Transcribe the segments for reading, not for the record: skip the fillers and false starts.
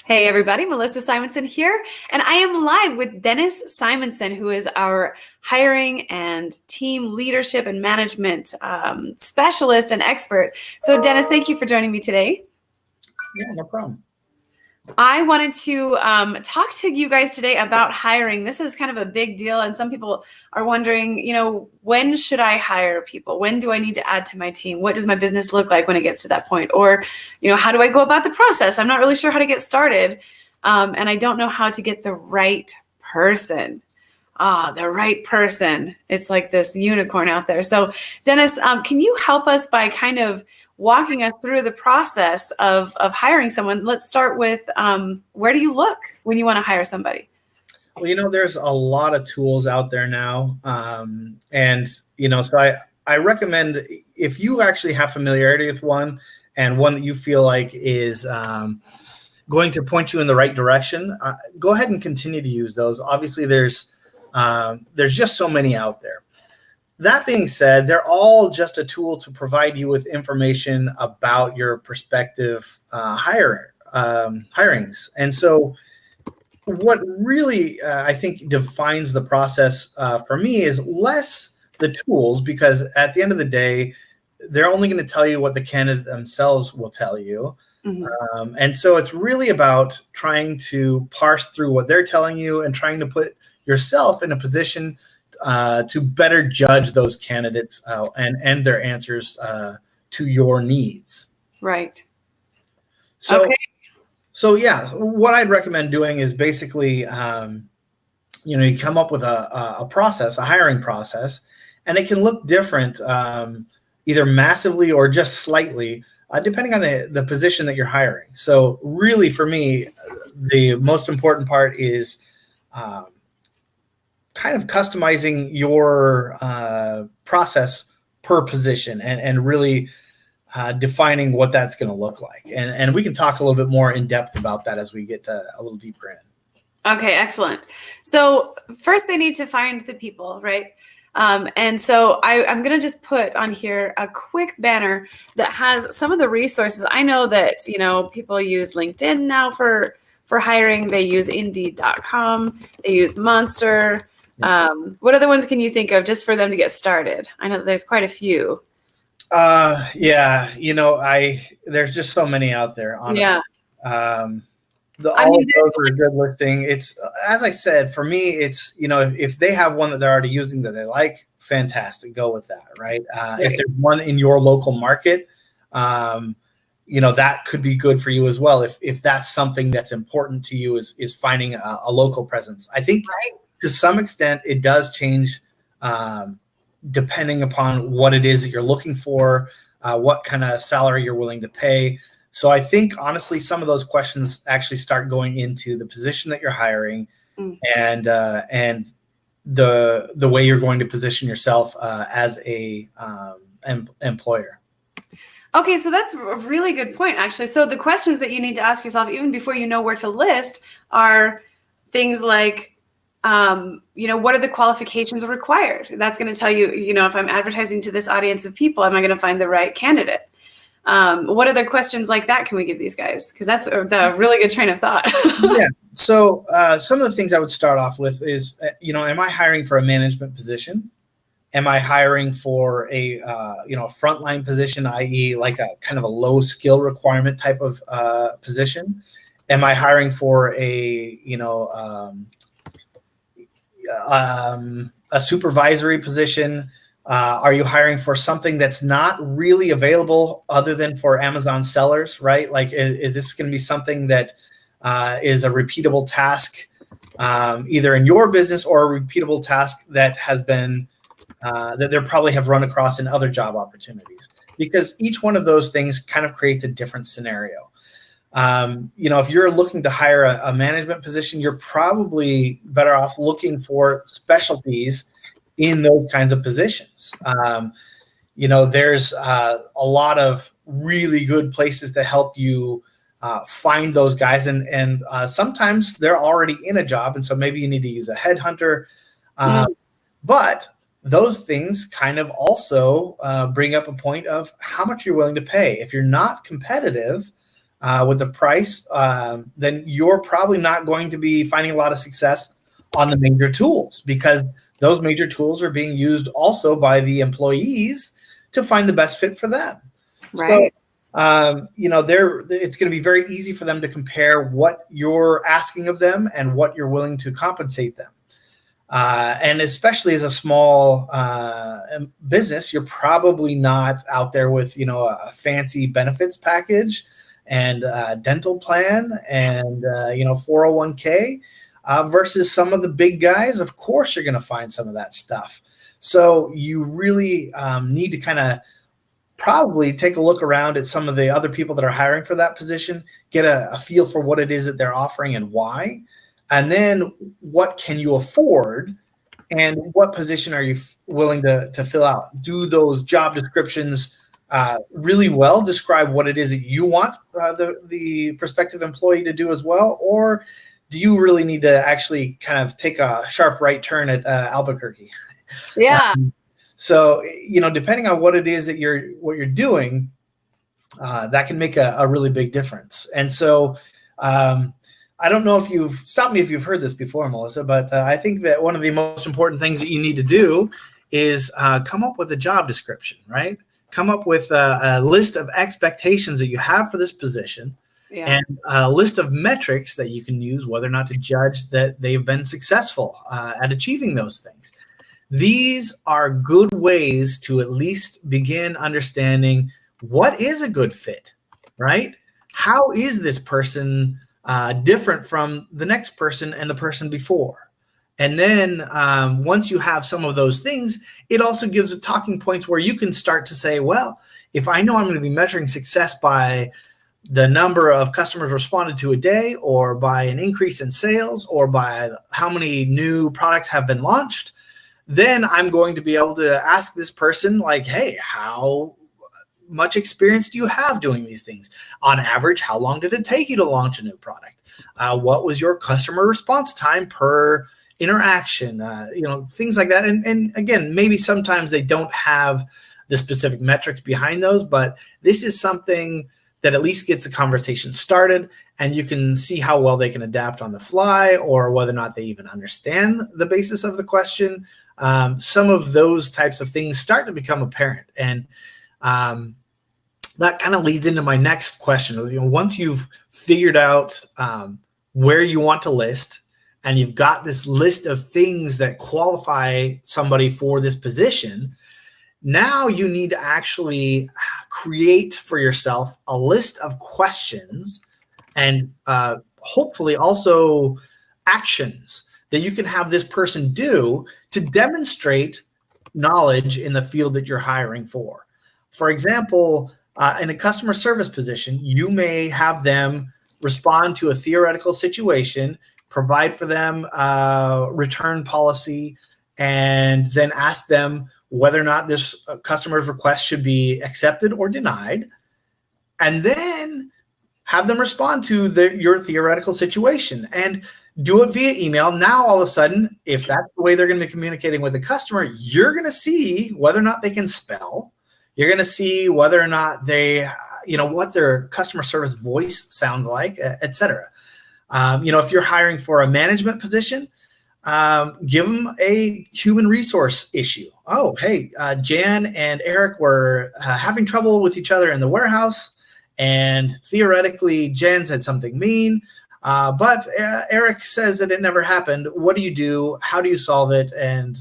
Hey everybody, Melissa Simonson here, and I am live with Dennis Simonson, who is our hiring and team leadership and management specialist and expert. So Dennis, thank you for joining me today. Yeah, no problem. I wanted to talk to you guys today about hiring. This is kind of a big deal, and some people are wondering, when should I hire people? When do I need to add to my team? What does my business look like when it gets to that point? Or, how do I go about the process? I'm not really sure how to get started, and I don't know how to get the right person. The right person. It's like this unicorn out there. So, Dennis, can you help us by kind of walking us through the process of hiring someone? Let's start with where do you look when you want to hire somebody? Well, there's a lot of tools out there now. So I recommend if you actually have familiarity with one and one that you feel like is going to point you in the right direction, go ahead and continue to use those. Obviously, there's just so many out there. That being said, they're all just a tool to provide you with information about your prospective hirings. And so what really, I think, defines the process for me is less the tools, because at the end of the day, they're only going to tell you what the candidate themselves will tell you. Mm-hmm. And so it's really about trying to parse through what they're telling you and trying to put yourself in a position to better judge those candidates and their answers to your needs. Right. So, okay. So yeah, what I'd recommend doing is basically, you come up with a process, a hiring process, and it can look different, either massively or just slightly, depending on the position that you're hiring. So really, for me, the most important part is kind of customizing your process per position and really defining what that's going to look like. And we can talk a little bit more in depth about that as we get a little deeper in. Okay, excellent. So first they need to find the people, right? And so I'm going to just put on here a quick banner that has some of the resources. I know that, people use LinkedIn now for hiring. They use Indeed.com. They use Monster. What other ones can you think of just for them to get started? I know that there's quite a few. Yeah, there's just so many out there, honestly. Yeah. All of those are a good listing. It's, as I said, for me, it's, if they have one that they're already using that they like, fantastic, go with that, right? If there's one in your local market, that could be good for you as well. If that's something that's important to you is finding a local presence. I think to some extent it does change, depending upon what it is that you're looking for, what kind of salary you're willing to pay. So I think, honestly, some of those questions actually start going into the position that you're hiring and the way you're going to position yourself as a employer. Okay, so that's a really good point, actually. So the questions that you need to ask yourself, even before you know where to list, are things like, what are the qualifications required? That's going to tell you, if I'm advertising to this audience of people, am I going to find the right candidate? What other questions like that can we give these guys? Because that's a really good train of thought. Yeah. So some of the things I would start off with is, am I hiring for a management position? Am I hiring for a frontline position, i.e. like a kind of a low skill requirement type of position? Am I hiring for a supervisory position? Are you hiring for something that's not really available other than for Amazon sellers, right? Like, is this going to be something that is a repeatable task, either in your business or a repeatable task that has been that they probably have run across in other job opportunities? Because each one of those things kind of creates a different scenario. If you're looking to hire a management position, you're probably better off looking for specialties in those kinds of positions. There's a lot of really good places to help you find those guys. And sometimes they're already in a job. And so maybe you need to use a headhunter. But those things kind of also bring up a point of how much you're willing to pay. If you're not competitive, with the price, then you're probably not going to be finding a lot of success on the major tools, because those major tools are being used also by the employees to find the best fit for them. Right. So, it's going to be very easy for them to compare what you're asking of them and what you're willing to compensate them. And especially as a small business, you're probably not out there with, a fancy benefits package and dental plan and, 401k versus some of the big guys. Of course, you're going to find some of that stuff. So you really need to kind of probably take a look around at some of the other people that are hiring for that position, get a feel for what it is that they're offering and why. And then what can you afford, and what position are you willing to fill out? Do those job descriptions really well describe what it is that you want the prospective employee to do as well? Or do you really need to actually kind of take a sharp right turn at Albuquerque? Yeah. So, depending on what it is that you're doing, that can make a really big difference. And so, I don't know if you've stopped me if you've heard this before, Melissa, but I think that one of the most important things that you need to do is come up with a job description, right? Come up with a list of expectations that you have for this position, and a list of metrics that you can use, whether or not to judge that they've been successful at achieving those things. These are good ways to at least begin understanding what is a good fit, right? How is this person different from the next person and the person before? And then once you have some of those things, it also gives a talking points where you can start to say, well, if I know I'm going to be measuring success by the number of customers responded to a day, or by an increase in sales, or by how many new products have been launched, then I'm going to be able to ask this person, like, hey, how much experience do you have doing these things? On average, how long did it take you to launch a new product? What was your customer response time per interaction? Things like that. And again, maybe sometimes they don't have the specific metrics behind those, but this is something that at least gets the conversation started, and you can see how well they can adapt on the fly, or whether or not they even understand the basis of the question. Some of those types of things start to become apparent. And that kind of leads into my next question. Once you've figured out where you want to list, and you've got this list of things that qualify somebody for this position, now you need to actually create for yourself a list of questions, and hopefully also actions that you can have this person do to demonstrate knowledge in the field that you're hiring for. For example, in a customer service position, you may have them respond to a theoretical situation, provide for them a return policy, and then ask them whether or not this customer's request should be accepted or denied, and then have them respond to your theoretical situation, and do it via email. Now, all of a sudden, if that's the way they're going to be communicating with the customer, you're going to see whether or not they can spell. You're going to see whether or not they, what their customer service voice sounds like, et cetera. If you're hiring for a management position, give them a human resource issue. Oh, hey, Jan and Eric were having trouble with each other in the warehouse, and theoretically, Jan said something mean, but Eric says that it never happened. What do you do? How do you solve it? And,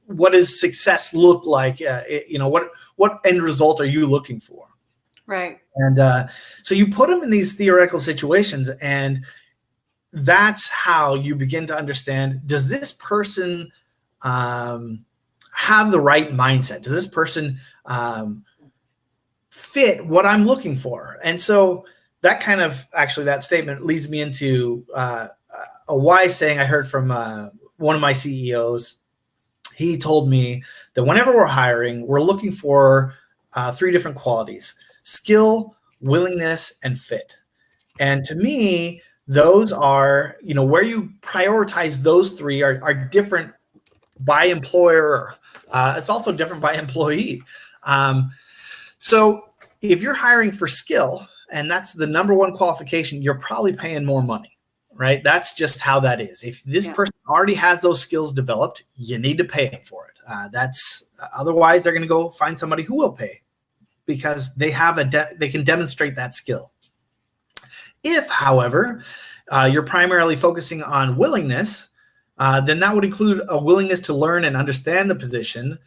what does success look like? What end result are you looking for? Right. And so you put them in these theoretical situations, and that's how you begin to understand, does this person have the right mindset? Does this person fit what I'm looking for? And so that kind of, actually, that statement leads me into a wise saying I heard from one of my CEOs. He told me that whenever we're hiring, we're looking for 3 different qualities: skill, willingness, and fit. And to me, those are, where you prioritize those 3 are different by employer. It's also different by employee. So if you're hiring for skill, and that's the number one qualification, you're probably paying more money, right? That's just how that is. If this person already has those skills developed, you need to pay them for it. Otherwise they're going to go find somebody who will pay because they have they can demonstrate that skill. If, however, you're primarily focusing on willingness, then that would include a willingness to learn and understand the position,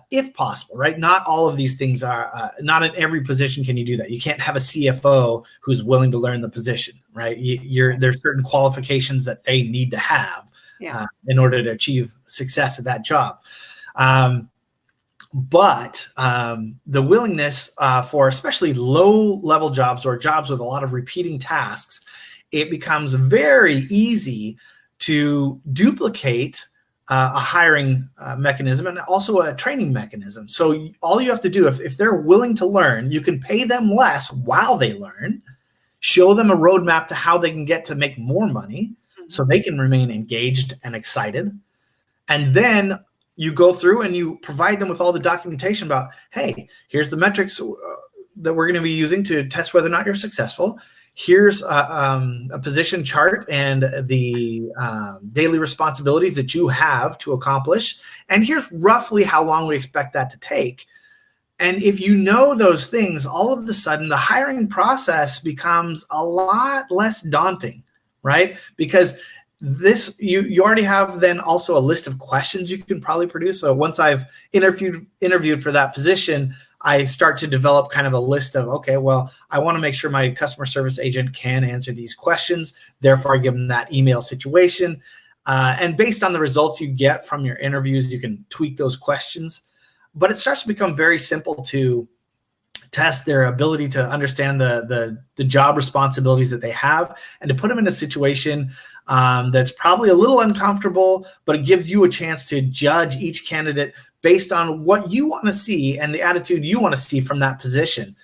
if possible, right? Not all of these things are, not in every position can you do that. You can't have a CFO who's willing to learn the position, right? There's certain qualifications that they need to have in order to achieve success at that job. But the willingness for especially low-level jobs or jobs with a lot of repeating tasks, it becomes very easy to duplicate a hiring mechanism and also a training mechanism. So all you have to do, if they're willing to learn, you can pay them less while they learn, show them a roadmap to how they can get to make more money so they can remain engaged and excited. And then you go through and you provide them with all the documentation about, hey, here's the metrics that we're going to be using to test whether or not you're successful. Here's a position chart and the daily responsibilities that you have to accomplish. And here's roughly how long we expect that to take. And if you know those things, all of a sudden the hiring process becomes a lot less daunting, right? Because you already have then also a list of questions you can probably produce. So once I've interviewed for that position, I start to develop kind of a list of, okay, well, I want to make sure my customer service agent can answer these questions. Therefore, I give them that email situation. And based on the results you get from your interviews, you can tweak those questions. But it starts to become very simple to test their ability to understand the job responsibilities that they have and to put them in a situation that's probably a little uncomfortable, but it gives you a chance to judge each candidate based on what you want to see and the attitude you want to see from that position.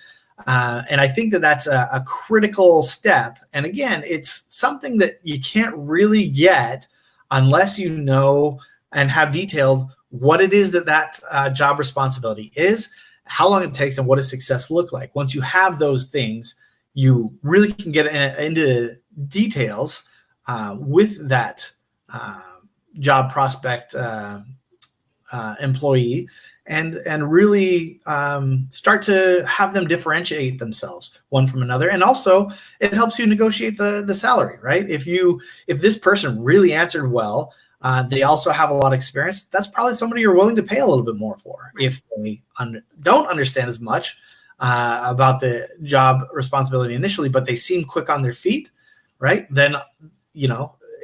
And I think that that's a critical step. And again, it's something that you can't really get unless you know and have detailed what it is that job responsibility is, how long it takes, and what does success look like. Once you have those things, you really can get into details with that job prospect employee and really start to have them differentiate themselves one from another. And also it helps you negotiate the salary, right? If this person really answered well, they also have a lot of experience, that's probably somebody you're willing to pay a little bit more for. If they don't understand as much about the job responsibility initially, but they seem quick on their feet, right? Then,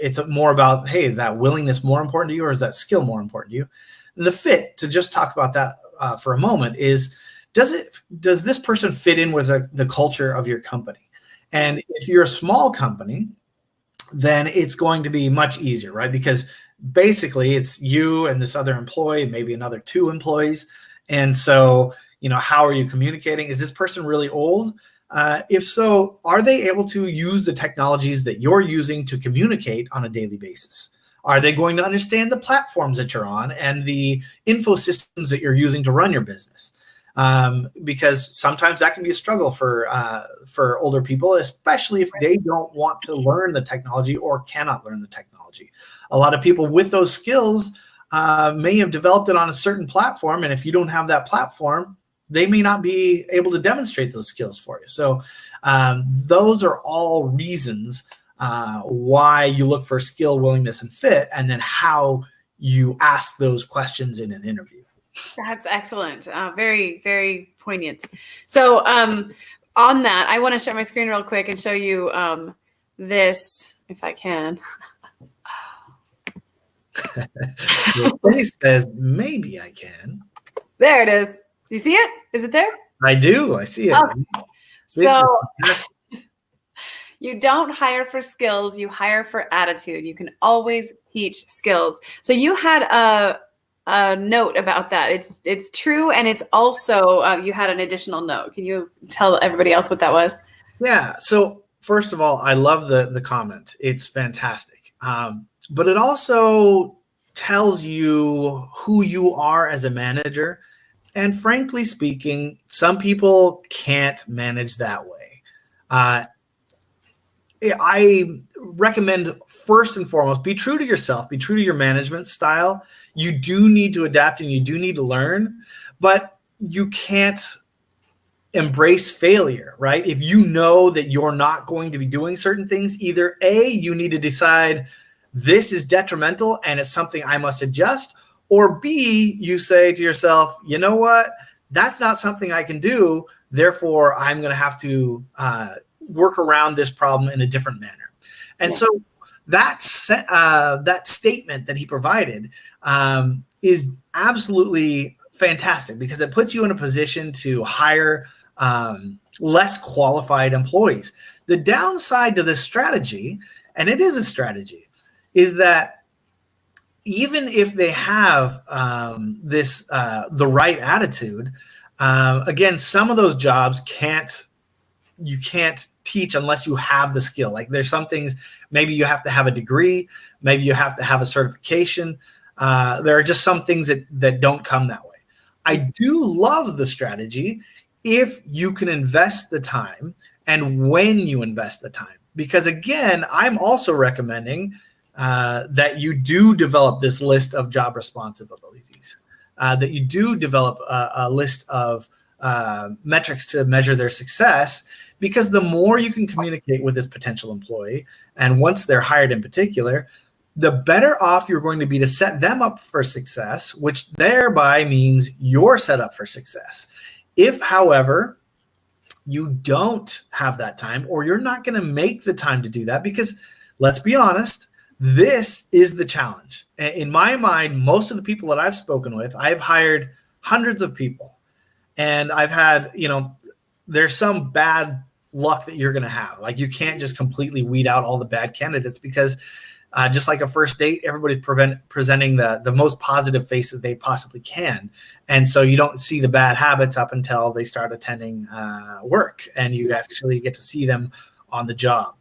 it's more about, hey, is that willingness more important to you or is that skill more important to you? And the fit, to just talk about that for a moment, is does this person fit in with the culture of your company? And if you're a small company, then it's going to be much easier, right? Because basically it's you and this other employee, maybe another 2 employees. And so, how are you communicating? Is this person really old? If so, are they able to use the technologies that you're using to communicate on a daily basis? Are they going to understand the platforms that you're on and the info systems that you're using to run your business? Because sometimes that can be a struggle for older people, especially if they don't want to learn the technology or cannot learn the technology. A lot of people with those skills may have developed it on a certain platform, and if you don't have that platform, they may not be able to demonstrate those skills for you. So those are all reasons why you look for skill, willingness, and fit, and then how you ask those questions in an interview. That's excellent. Very, very poignant. So on that, I want to share my screen real quick and show you this, if I can. Your face says, maybe I can. There it is. Do you see it? Is it there? I do. I see it. Oh. So you don't hire for skills. You hire for attitude. You can always teach skills. So you had a note about that. It's true, and it's also you had an additional note. Can you tell everybody else what that was? Yeah. So first of all, I love the comment. It's fantastic. But it also tells you who you are as a manager And frankly speaking, some people can't manage that way. I recommend first and foremost, be true to yourself, be true to your management style. You do need to adapt and you do need to learn, but you can't embrace failure, right? If you know that you're not going to be doing certain things, either A, you need to decide this is detrimental and it's something I must adjust, or B, you say to yourself, you know what? That's not something I can do. Therefore, I'm going to have to work around this problem in a different manner. And so that statement that he provided is absolutely fantastic because it puts you in a position to hire less qualified employees. The downside to this strategy, and it is a strategy, is that even if they have the right attitude, again, some of those jobs you can't teach unless you have the skill. Like there's some things, maybe you have to have a degree, maybe you have to have a certification. There are just some things that don't come that way. I do love the strategy if you can invest the time and when you invest the time. Because again, I'm also recommending that you do develop this list of job responsibilities, that you do develop a list of metrics to measure their success, because the more you can communicate with this potential employee, and once they're hired in particular, the better off you're going to be to set them up for success, which thereby means you're set up for success. If, however, you don't have that time, or you're not going to make the time to do that, because let's be honest, this is the challenge. In my mind, most of the people that I've spoken with, I've hired hundreds of people, and I've had, there's some bad luck that you're going to have. Like you can't just completely weed out all the bad candidates because just like a first date, everybody's presenting the most positive face that they possibly can. And so you don't see the bad habits up until they start attending work and you actually get to see them on the job.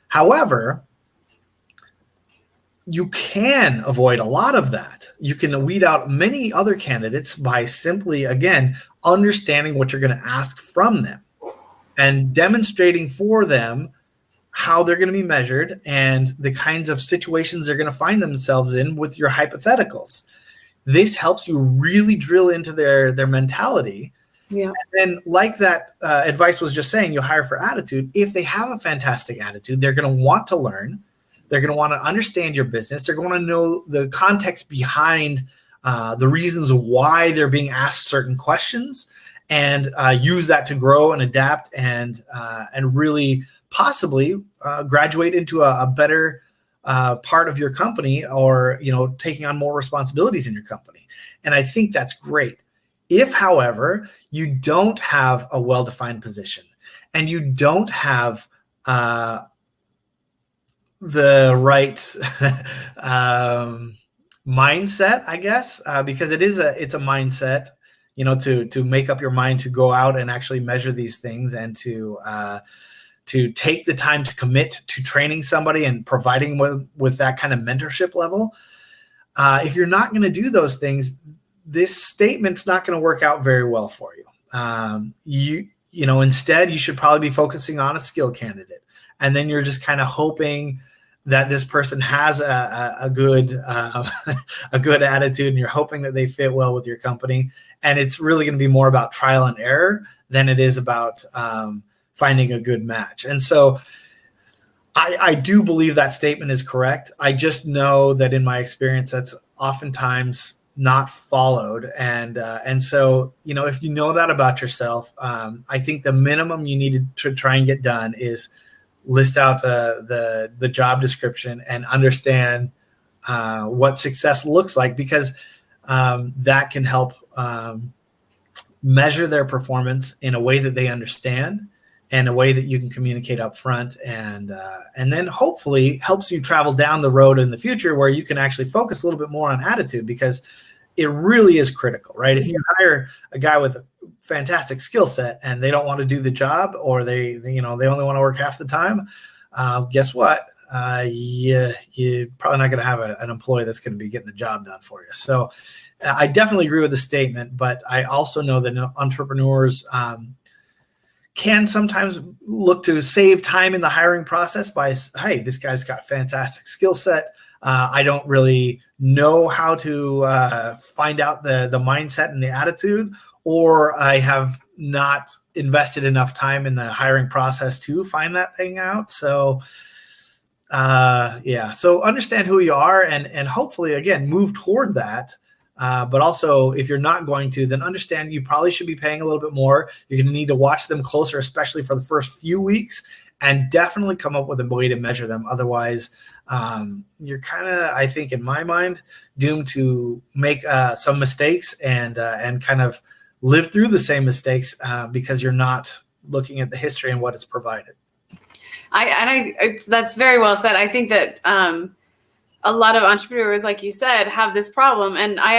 However, you can avoid a lot of that. You can weed out many other candidates by simply, again, understanding what you're going to ask from them and demonstrating for them how they're going to be measured and the kinds of situations they're going to find themselves in with your hypotheticals. This helps you really drill into their mentality. Yeah. And like that advice was just saying, you hire for attitude. If they have a fantastic attitude, they're going to want to learn. They're going to want to understand your business. They're going to know the context behind the reasons why they're being asked certain questions, and use that to grow and adapt and really possibly graduate into a better part of your company, or taking on more responsibilities in your company. And I think that's great. If, however, you don't have a well-defined position and you don't have the right mindset, I guess, because it's a mindset, to make up your mind to go out and actually measure these things and to take the time to commit to training somebody and providing with that kind of mentorship level. If you're not going to do those things, this statement's not going to work out very well for you. Instead, you should probably be focusing on a skill candidate. And then you're just kind of hoping that this person has a good attitude, and you're hoping that they fit well with your company. And it's really going to be more about trial and error than it is about finding a good match. And so I do believe that statement is correct. I just know that in my experience, that's oftentimes not followed. And so, if you know that about yourself, I think the minimum you need to try and get done is list out the job description and understand what success looks like, because that can help measure their performance in a way that they understand and a way that you can communicate up front, and then hopefully helps you travel down the road in the future where you can actually focus a little bit more on attitude, because it really is critical, right? If you hire a guy with a fantastic skill set and they don't want to do the job, or they only want to work half the time, guess what? you're probably not going to have an employee that's going to be getting the job done for you. So I definitely agree with the statement, but I also know that entrepreneurs can sometimes look to save time in the hiring process by, hey, this guy's got fantastic skill set. I don't really know how to find out the mindset and the attitude, or I have not invested enough time in the hiring process to find that thing out. So so understand who you are and hopefully, again, move toward that. But also, if you're not going to, then understand you probably should be paying a little bit more. You're going to need to watch them closer, especially for the first few weeks, and definitely come up with a way to measure them. Otherwise, you're kind of, I think, in my mind, doomed to make some mistakes and kind of live through the same mistakes because you're not looking at the history and what it's provided. I that's very well said. I think that a lot of entrepreneurs, like you said, have this problem. And I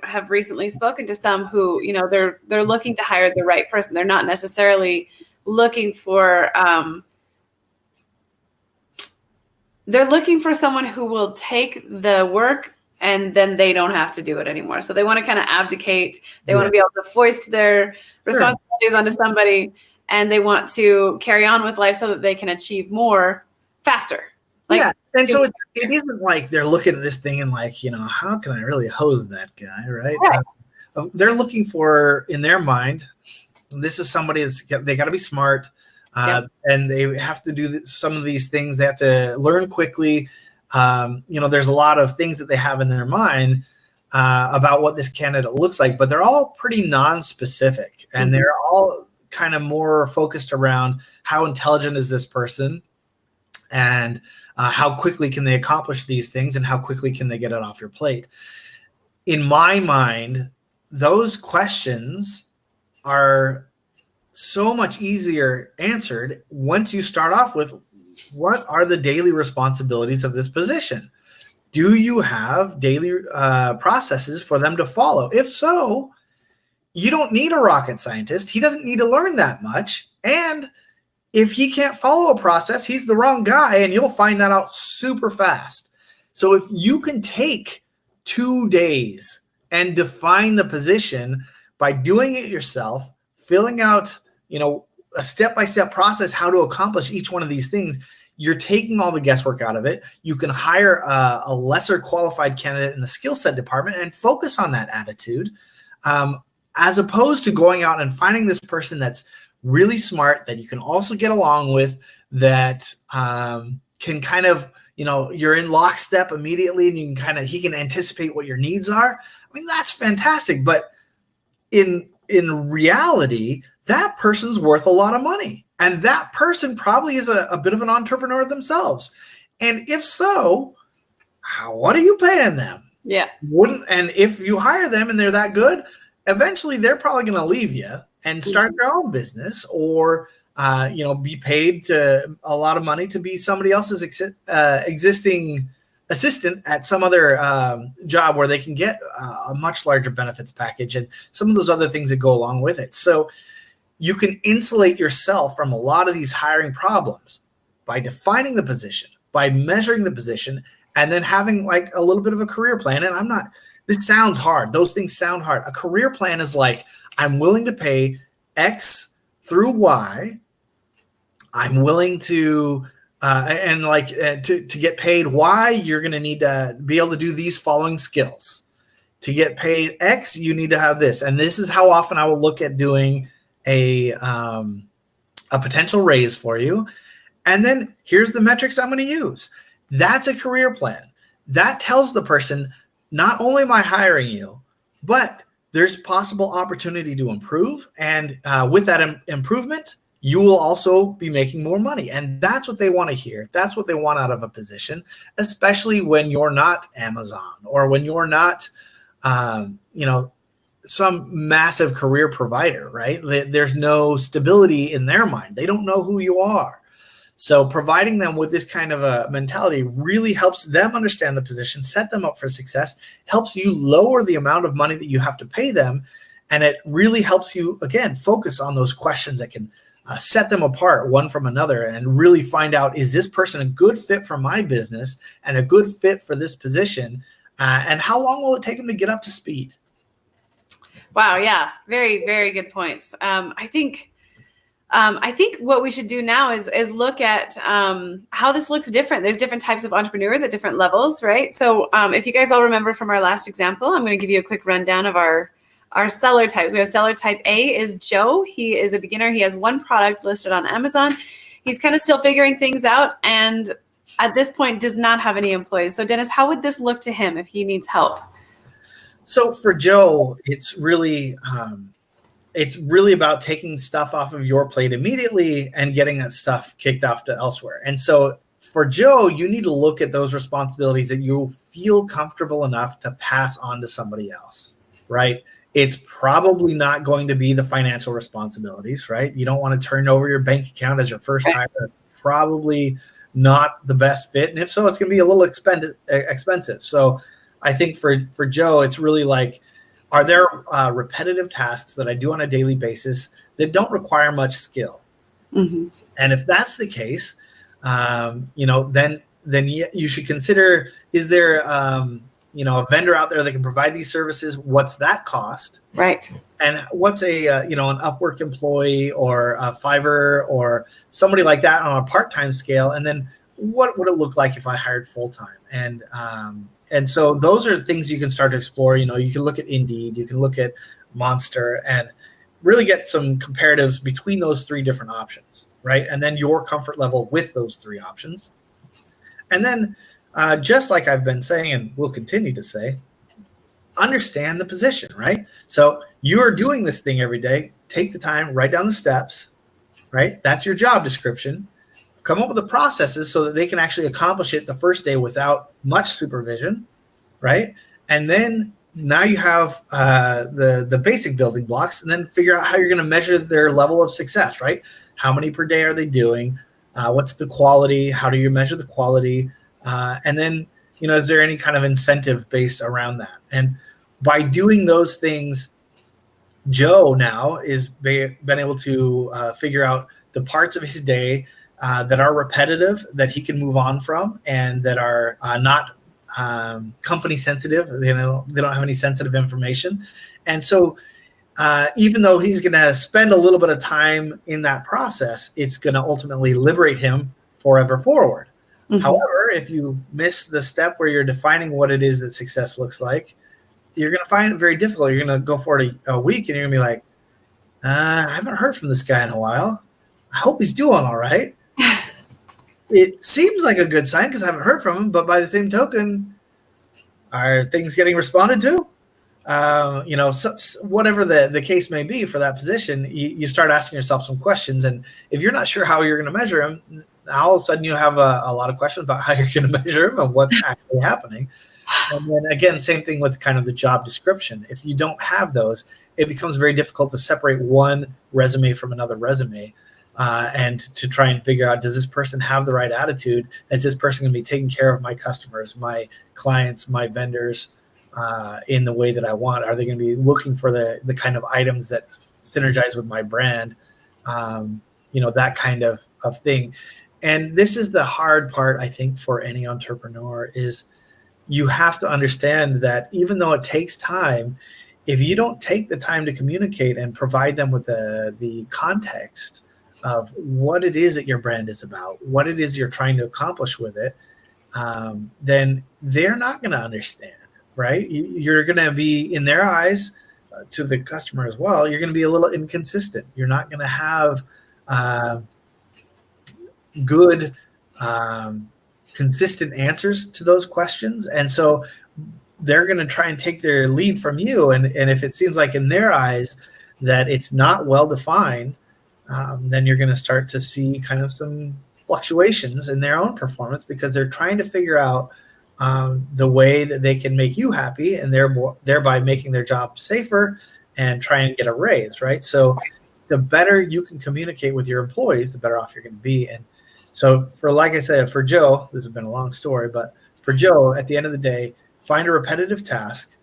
have recently spoken to some who, they're looking to hire the right person. They're not necessarily looking for, they're looking for someone who will take the work and then they don't have to do it anymore. So they want to kind of abdicate. They want to be able to foist their responsibilities onto somebody, and they want to carry on with life so that they can achieve more faster. And so it isn't like they're looking at this thing and like, how can I really hose that guy, right? They're looking for, in their mind, this is somebody they got to be smart, and they have to do some of these things. They have to learn quickly. There's a lot of things that they have in their mind about what this candidate looks like, but they're all pretty non-specific, and they're all kind of more focused around how intelligent is this person, and how quickly can they accomplish these things, and how quickly can they get it off your plate. In my mind, those questions are so much easier answered once you start off with, what are the daily responsibilities of this position? Do you have daily processes for them to follow? If so, you don't need a rocket scientist. He doesn't need to learn that much. And if he can't follow a process, he's the wrong guy, and you'll find that out super fast. So if you can take 2 days and define the position by doing it yourself, filling out, a step-by-step process, how to accomplish each one of these things, you're taking all the guesswork out of it. You can hire a lesser qualified candidate in the skill set department and focus on that attitude, as opposed to going out and finding this person that's really smart, that you can also get along with, that can kind of, you're in lockstep immediately, and he can anticipate what your needs are. I mean, that's fantastic. But in reality, that person's worth a lot of money. And that person probably is a bit of an entrepreneur themselves. And if so, what are you paying them? Yeah. And if you hire them and they're that good, eventually they're probably going to leave you and start their own business, or be paid to a lot of money to be somebody else's existing assistant at some other job where they can get a much larger benefits package and some of those other things that go along with it. So you can insulate yourself from a lot of these hiring problems by defining the position, by measuring the position, and then having like a little bit of a career plan. And this sounds hard. Those things sound hard. A career plan is like, I'm willing to pay X through Y. I'm willing to, to get paid Y, you're going to need to be able to do these following skills. To get paid X, you need to have this. And this is how often I will look at doing a potential raise for you. And then here's the metrics I'm going to use. That's a career plan. That tells the person, not only am I hiring you, but there's possible opportunity to improve. And with that improvement, you will also be making more money. And that's what they want to hear. That's what they want out of a position, especially when you're not Amazon, or when you're not, some massive career provider, right? There's no stability in their mind. They don't know who you are. So providing them with this kind of a mentality really helps them understand the position, set them up for success, helps you lower the amount of money that you have to pay them. And it really helps you, again, focus on those questions that can set them apart one from another and really find out, is this person a good fit for my business and a good fit for this position? And how long will it take them to get up to speed? Wow. Yeah. Very, very good points. I think what we should do now is look at how this looks different. There's different types of entrepreneurs at different levels, right? So if you guys all remember from our last example, I'm going to give you a quick rundown of our seller types. We have seller type A is Joe. He is a beginner. He has one product listed on Amazon. He's kind of still figuring things out, and at this point does not have any employees. So Dennis, how would this look to him if he needs help? So for Joe, it's really about taking stuff off of your plate immediately and getting that stuff kicked off to elsewhere. And so for Joe, you need to look at those responsibilities that you feel comfortable enough to pass on to somebody else, right? It's probably not going to be the financial responsibilities, right? You don't want to turn over your bank account as your first hire. Probably not the best fit. And if so, it's going to be a little expensive. So I think for Joe, it's really like, are there repetitive tasks that I do on a daily basis that don't require much skill? Mm-hmm. And if that's the case, then you should consider, is there a vendor out there that can provide these services? What's that cost? Right. And what's an Upwork employee or a Fiverr or somebody like that on a part-time scale? And then what would it look like if I hired full-time? And so those are things you can start to explore. You can look at Indeed, you can look at Monster, and really get some comparatives between those three different options, right? And then your comfort level with those three options. And then just like I've been saying and will continue to say, understand the position, right? So you're doing this thing every day. Take the time, write down the steps, right? That's your job description. Come up with the processes so that they can actually accomplish it the first day without much supervision, right? And then now you have the basic building blocks, and then figure out how you're going to measure their level of success, right? How many per day are they doing? What's the quality? How do you measure the quality? And then, is there any kind of incentive based around that? And by doing those things, Joe now is been able to figure out the parts of his day that are repetitive, that he can move on from, and that are not company sensitive. They don't have any sensitive information. And so even though he's going to spend a little bit of time in that process, it's going to ultimately liberate him forever forward. Mm-hmm. However, if you miss the step where you're defining what it is that success looks like, you're going to find it very difficult. You're going to go for it a week and you're going to be like, I haven't heard from this guy in a while. I hope he's doing all right. It seems like a good sign because I haven't heard from him, but by the same token, are things getting responded to? Whatever the case may be for that position, you start asking yourself some questions. And if you're not sure how you're going to measure him, all of a sudden you have a lot of questions about how you're going to measure him and what's actually happening. And then again, same thing with kind of the job description. If you don't have those, it becomes very difficult to separate one resume from another resume. And to try and figure out, does this person have the right attitude? Is this person going to be taking care of my customers, my clients, my vendors in the way that I want? Are they going to be looking for the kind of items that synergize with my brand? That kind of thing. And this is the hard part, I think, for any entrepreneur is you have to understand that even though it takes time, if you don't take the time to communicate and provide them with the context of what it is that your brand is about, what it is you're trying to accomplish with it, then they're not going to understand, right? You're going to be, in their eyes, to the customer as well, you're going to be a little inconsistent. You're not going to have good, consistent answers to those questions. And so they're going to try and take their lead from you. And if it seems like in their eyes that it's not well-defined, then you're going to start to see kind of some fluctuations in their own performance because they're trying to figure out the way that they can make you happy and thereby making their job safer and try and get a raise, right? So the better you can communicate with your employees, the better off you're going to be. And so like I said, for Joe, this has been a long story, but for Joe, at the end of the day, find a repetitive task,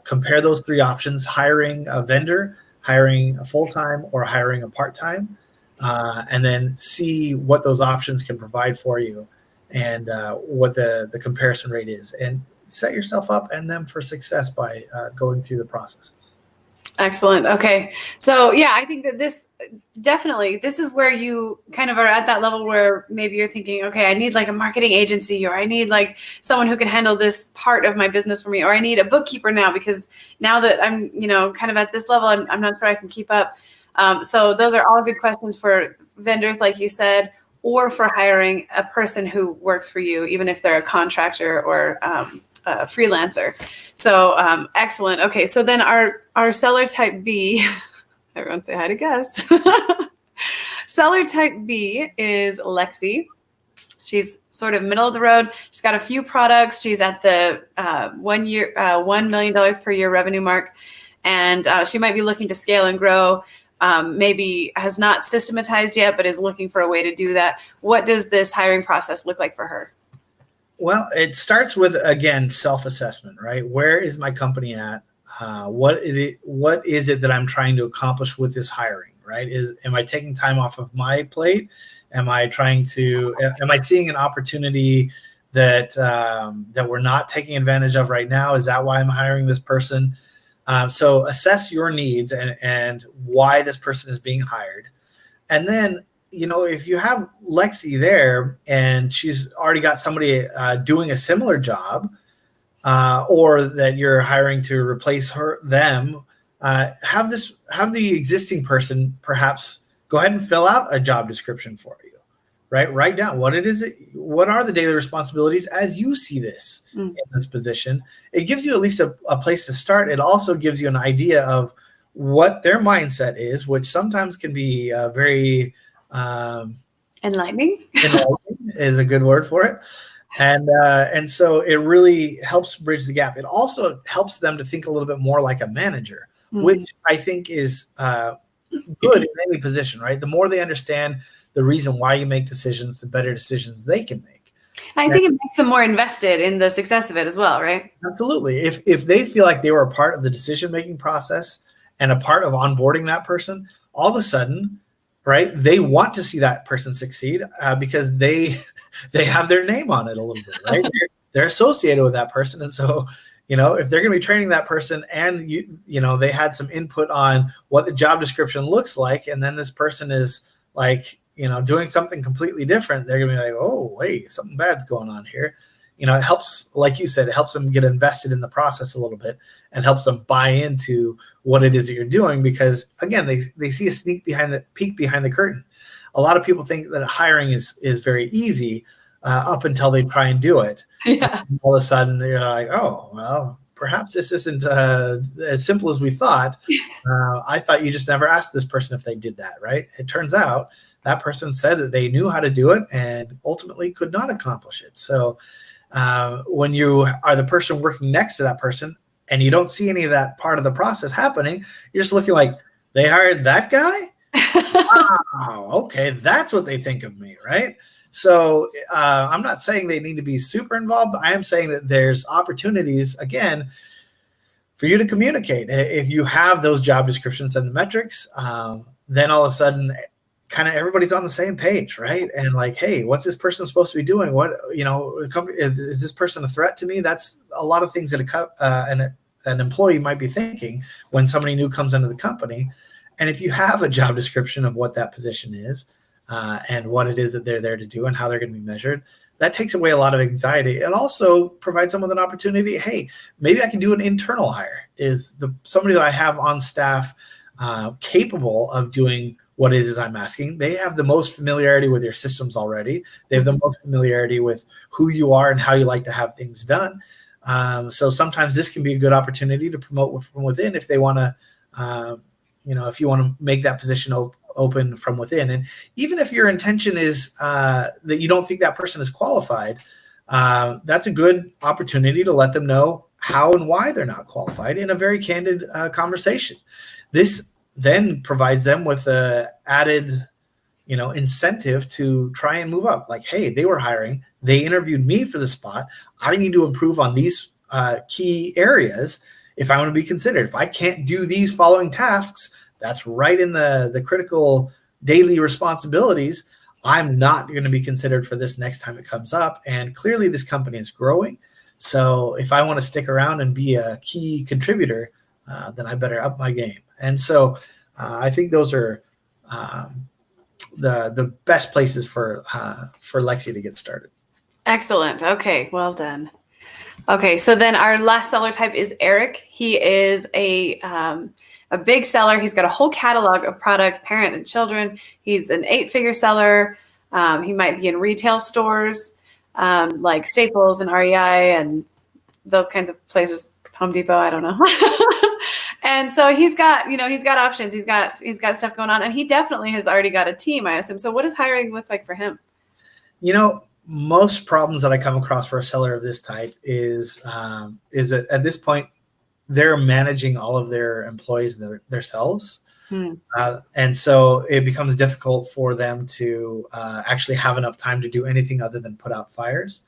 compare those three options, hiring a vendor, hiring a full-time, or hiring a part-time, and then see what those options can provide for you, and what the comparison rate is, and set yourself up and them for success by going through the processes. Excellent. Okay. So yeah, I think that this is where you kind of are at that level where maybe you're thinking, okay, I need like a marketing agency, or I need like someone who can handle this part of my business for me, or I need a bookkeeper now, because now that I'm, kind of at this level, I'm not sure I can keep up. So those are all good questions for vendors, like you said, or for hiring a person who works for you, even if they're a contractor or a freelancer. So excellent. Okay, so then our seller type B, everyone say hi to Gus. Seller type B is Lexi. She's sort of middle of the road. She's got a few products. She's at the $1 million per year revenue mark, and she might be looking to scale and grow. Maybe has not systematized yet, but is looking for a way to do that. What does this hiring process look like for her? Well, it starts with, again, self-assessment, right? Where is my company at? What is it that I'm trying to accomplish with this hiring, right? Am I taking time off of my plate? Am I seeing an opportunity that we're not taking advantage of right now? Is that why I'm hiring this person? So assess your needs and why this person is being hired. And then, if you have Lexi there and she's already got somebody doing a similar job, or that you're hiring to replace them, have the existing person perhaps go ahead and fill out a job description for you, right? Write down what are the daily responsibilities as you see this in this position. It gives you at least a place to start. It also gives you an idea of what their mindset is, which sometimes can be very enlightening is a good word for it. And so it really helps bridge the gap. It also helps them to think a little bit more like a manager, which I think is good in any position, right? The more they understand the reason why you make decisions, the better decisions they can make. I think it makes them more invested in the success of it as well, right? Absolutely. If they feel like they were a part of the decision-making process and a part of onboarding that person, all of a sudden, right, they want to see that person succeed because they have their name on it a little bit, right? They're associated with that person. And so, if they're going to be training that person and, they had some input on what the job description looks like, and then this person is like, doing something completely different, they're going to be like, oh, wait, something bad's going on here. It helps, like you said, it helps them get invested in the process a little bit and helps them buy into what it is that you're doing, because again, they see a peek behind the curtain. A lot of people think that hiring is very easy up until they try and do it. Yeah. And all of a sudden you're like, oh, well, perhaps this isn't as simple as we thought. I thought you just never asked this person if they did that, right? It turns out that person said that they knew how to do it and ultimately could not accomplish it. So when you are the person working next to that person and you don't see any of that part of the process happening, you're just looking like, they hired that guy? Wow, okay, that's what they think of me, right? So I'm not saying they need to be super involved. I am saying that there's opportunities, again, for you to communicate. If you have those job descriptions and the metrics, then all of a sudden, kind of everybody's on the same page, right? And like, hey, what's this person supposed to be doing? What, is this person a threat to me? That's a lot of things that an employee might be thinking when somebody new comes into the company. And if you have a job description of what that position is and what it is that they're there to do and how they're going to be measured, that takes away a lot of anxiety. It also provides them with an opportunity. Hey, maybe I can do an internal hire. Is somebody that I have on staff capable of doing what it is I'm asking? They have the most familiarity with your systems already. They have the most familiarity with who you are and how you like to have things done. So sometimes this can be a good opportunity to promote from within if they want to, if you want to make that position open from within. And even if your intention is that you don't think that person is qualified, that's a good opportunity to let them know how and why they're not qualified in a very candid conversation. This then provides them with a added, incentive to try and move up. Like, hey, they were hiring, they interviewed me for the spot. I need to improve on these key areas if I want to be considered. If I can't do these following tasks, that's right in the critical daily responsibilities, I'm not going to be considered for this next time it comes up. And clearly this company is growing. So if I want to stick around and be a key contributor, then I better up my game. And so I think those are the best places for Lexi to get started. Excellent. Okay, well done. Okay, so then our last seller type is Eric. He is a big seller. He's got a whole catalog of products, parent and children. He's an 8-figure seller. He might be in retail stores like Staples and REI and those kinds of places, Home Depot, I don't know. And so he's got options. He's got stuff going on, and he definitely has already got a team, I assume. So what does hiring look like for him? Most problems that I come across for a seller of this type is that at this point they're managing all of their employees themselves. And so it becomes difficult for them to actually have enough time to do anything other than put out fires.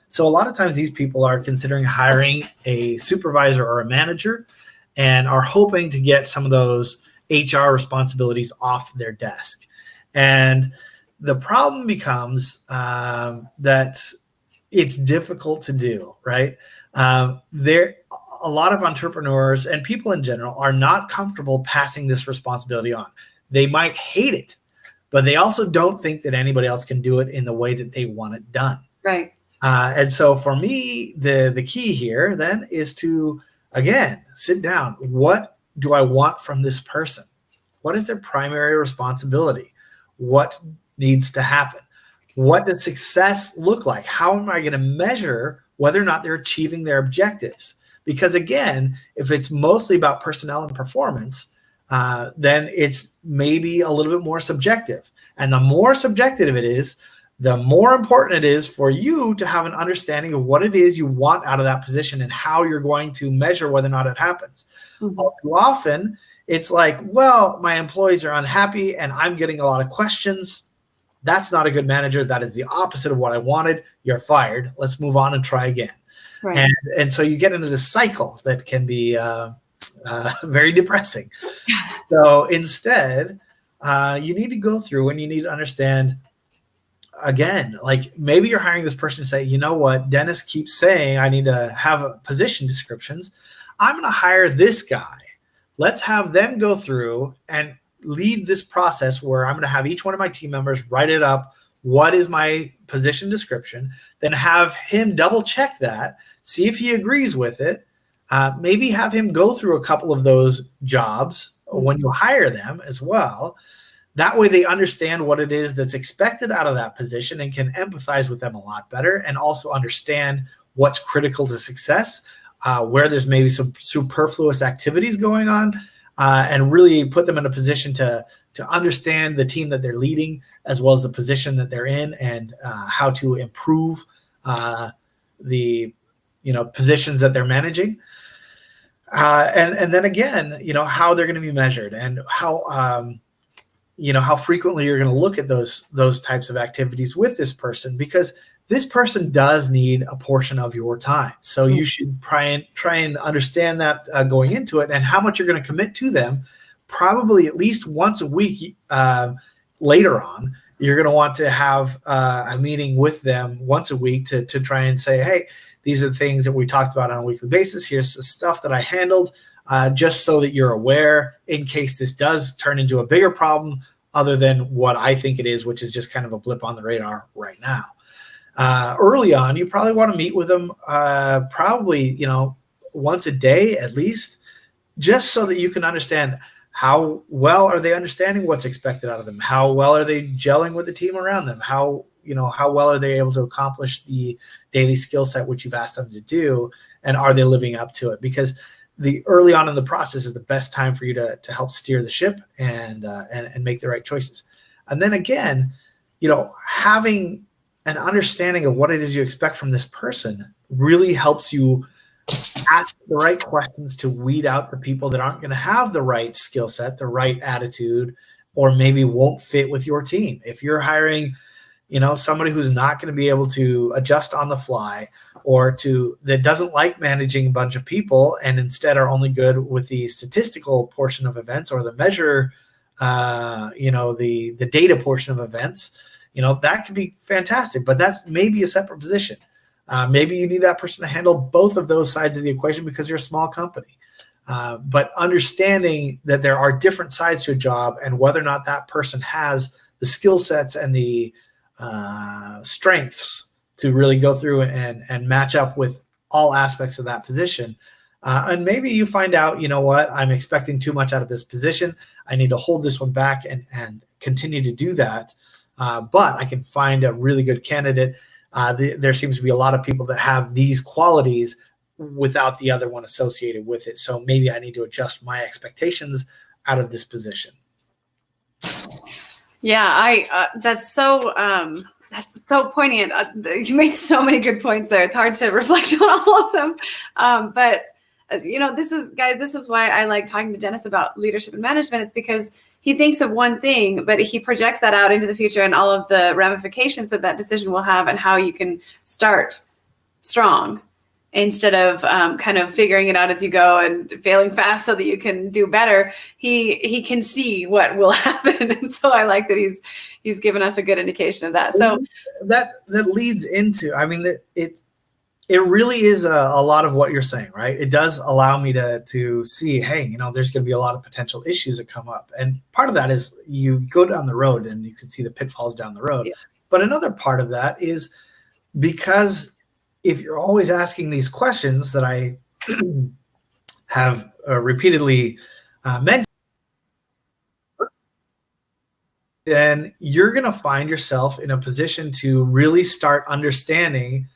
So a lot of times these people are considering hiring a supervisor or a manager and are hoping to get some of those HR responsibilities off their desk. And the problem becomes that it's difficult to do, right? A lot of entrepreneurs and people in general are not comfortable passing this responsibility on. They might hate it, but they also don't think that anybody else can do it in the way that they want it done. Right. And so for me, the key here then is to, again, sit down. What do I want from this person? What is their primary responsibility? What needs to happen? What does success look like? How am I going to measure whether or not they're achieving their objectives? Because again, if it's mostly about personnel and performance, then it's maybe a little bit more subjective. And the more subjective it is, the more important it is for you to have an understanding of what it is you want out of that position and how you're going to measure whether or not it happens. All too often, it's like, well, my employees are unhappy and I'm getting a lot of questions. That's not a good manager. That is the opposite of what I wanted. You're fired. Let's move on and try again. Right. And so you get into this cycle that can be very depressing. So instead, you need to go through and you need to understand, again, like maybe you're hiring this person to say, you know what, Dennis keeps saying I need to have position descriptions. I'm going to hire this guy. Let's have them go through and lead this process where I'm going to have each one of my team members write it up. What is my position description? Then have him double check that, see if he agrees with it. Maybe have him go through a couple of those jobs when you hire them as well. That way they understand what it is that's expected out of that position and can empathize with them a lot better and also understand what's critical to success, where there's maybe some superfluous activities going on, and really put them in a position to understand the team that they're leading as well as the position that they're in and how to improve the positions that they're managing. And then again, how they're going to be measured and how frequently you're going to look at those types of activities with this person, because this person does need a portion of your time. So you should try and understand that going into it and how much you're going to commit to them. Probably at least once a week later on, you're going to want to have a meeting with them once a week to try and say, hey, these are the things that we talked about on a weekly basis. Here's the stuff that I handled, just so that you're aware in case this does turn into a bigger problem other than what I think it is, which is just kind of a blip on the radar right now. Early on, you probably want to meet with them probably, once a day at least, just so that you can understand how well are they understanding what's expected out of them? How well are they gelling with the team around them? How well are they able to accomplish the daily skill set which you've asked them to do? And are they living up to it? Because the early on in the process is the best time for you to help steer the ship and make the right choices. And then again, having an understanding of what it is you expect from this person really helps you ask the right questions to weed out the people that aren't going to have the right skill set, the right attitude, or maybe won't fit with your team. If you're hiring, somebody who's not going to be able to adjust on the fly or that doesn't like managing a bunch of people and instead are only good with the statistical portion of events or the measure the data portion of events, that could be fantastic, but that's maybe a separate position. Maybe you need that person to handle both of those sides of the equation because you're a small company. But understanding that there are different sides to a job and whether or not that person has the skill sets and the strengths to really go through and match up with all aspects of that position. And maybe you find out, what, I'm expecting too much out of this position. I need to hold this one back and continue to do that. But I can find a really good candidate. There seems to be a lot of people that have these qualities without the other one associated with it. So maybe I need to adjust my expectations out of this position. Yeah, that's so poignant. You made so many good points there. It's hard to reflect on all of them. But this is why I like talking to Dennis about leadership and management. It's because he thinks of one thing, but he projects that out into the future and all of the ramifications that decision will have and how you can start strong instead of kind of figuring it out as you go and failing fast so that you can do better. He can see what will happen. And so I like that he's given us a good indication of that. So that leads into, it really is a lot of what you're saying, right? It does allow me to see, hey, there's going to be a lot of potential issues that come up. And part of that is you go down the road and you can see the pitfalls down the road. Yeah. But another part of that is because if you're always asking these questions that I have repeatedly mentioned, then you're going to find yourself in a position to really start understanding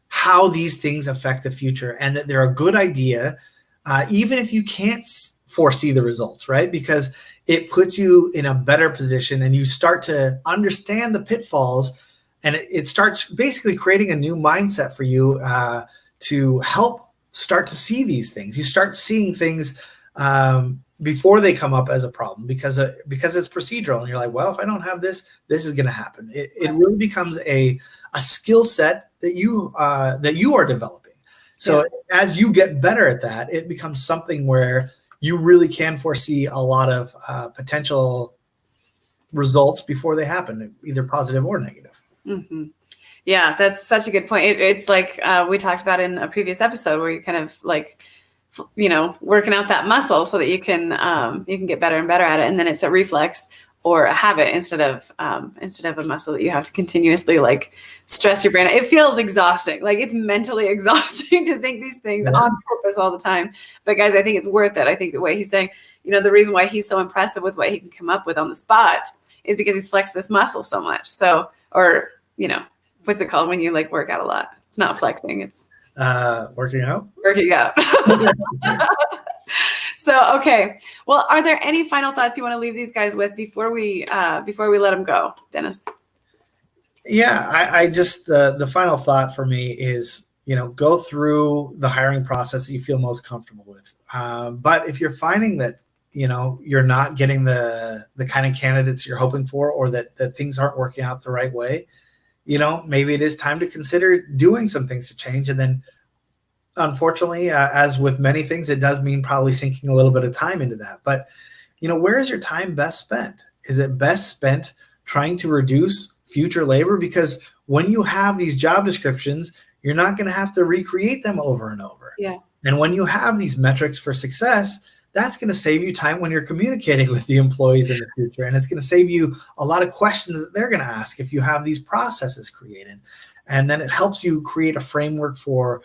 how these things affect the future and that they're a good idea, even if you can't foresee the results, right? Because it puts you in a better position and you start to understand the pitfalls, and it starts basically creating a new mindset for you to help start to see these things. You start seeing things before they come up as a problem because it's procedural, and you're like, well, if I don't have this is going to happen. It really becomes a skill set that you are developing. So as you get better at that, it becomes something where you really can foresee a lot of potential results before they happen, either positive or negative. Mm-hmm. Yeah, that's such a good point. It's like we talked about in a previous episode where you kind of like, working out that muscle so that you can get better and better at it, and then it's a reflex or a habit instead of a muscle that you have to continuously like stress your brain. It feels exhausting. Like it's mentally exhausting to think these things on purpose all the time. But guys, I think it's worth it. I think the way he's saying, the reason why he's so impressive with what he can come up with on the spot is because he's flexed this muscle so much. So, or, what's it called when you like work out a lot? It's not flexing. It's working out. Working out. So, okay. Well, are there any final thoughts you want to leave these guys with before we let them go, Dennis? Yeah, I just the final thought for me is, go through the hiring process that you feel most comfortable with. But if you're finding that, you're not getting the kind of candidates you're hoping for, or that things aren't working out the right way, maybe it is time to consider doing some things to change. And then unfortunately, as with many things, it does mean probably sinking a little bit of time into that. But, where is your time best spent? Is it best spent trying to reduce future labor? Because when you have these job descriptions, you're not going to have to recreate them over and over. Yeah. And when you have these metrics for success, that's going to save you time when you're communicating with the employees in the future. And it's going to save you a lot of questions that they're going to ask if you have these processes created. And then it helps you create a framework for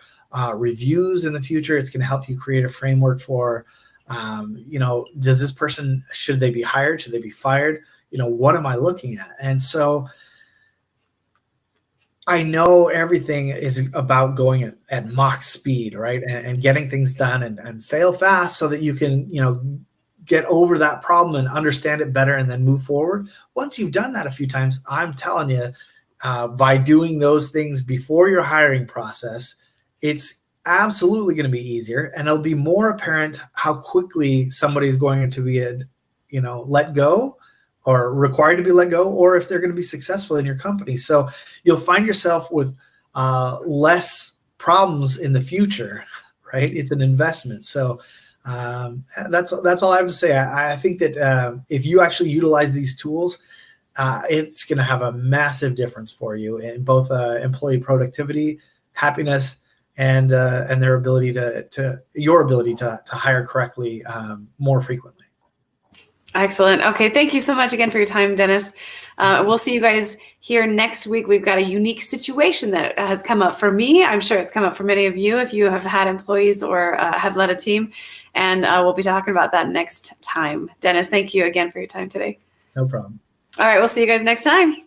reviews in the future. It's going to help you create a framework for, does this person, should they be hired? Should they be fired? What am I looking at? And so I know everything is about going at Mach speed, right? And getting things done and fail fast so that you can, get over that problem and understand it better and then move forward. Once you've done that a few times, I'm telling you, by doing those things before your hiring process, it's absolutely going to be easier, and it'll be more apparent how quickly somebody's going to be, let go or required to be let go, or if they're going to be successful in your company. So you'll find yourself with less problems in the future, right? It's an investment. So That's all I have to say. I think that if you actually utilize these tools, it's going to have a massive difference for you in both employee productivity, happiness, and their ability to hire correctly more frequently. Excellent. Okay. Thank you so much again for your time, Dennis. We'll see you guys here next week. We've got a unique situation that has come up for me. I'm sure it's come up for many of you if you have had employees or have led a team. And we'll be talking about that next time. Dennis, thank you again for your time today. No problem. All right. We'll see you guys next time.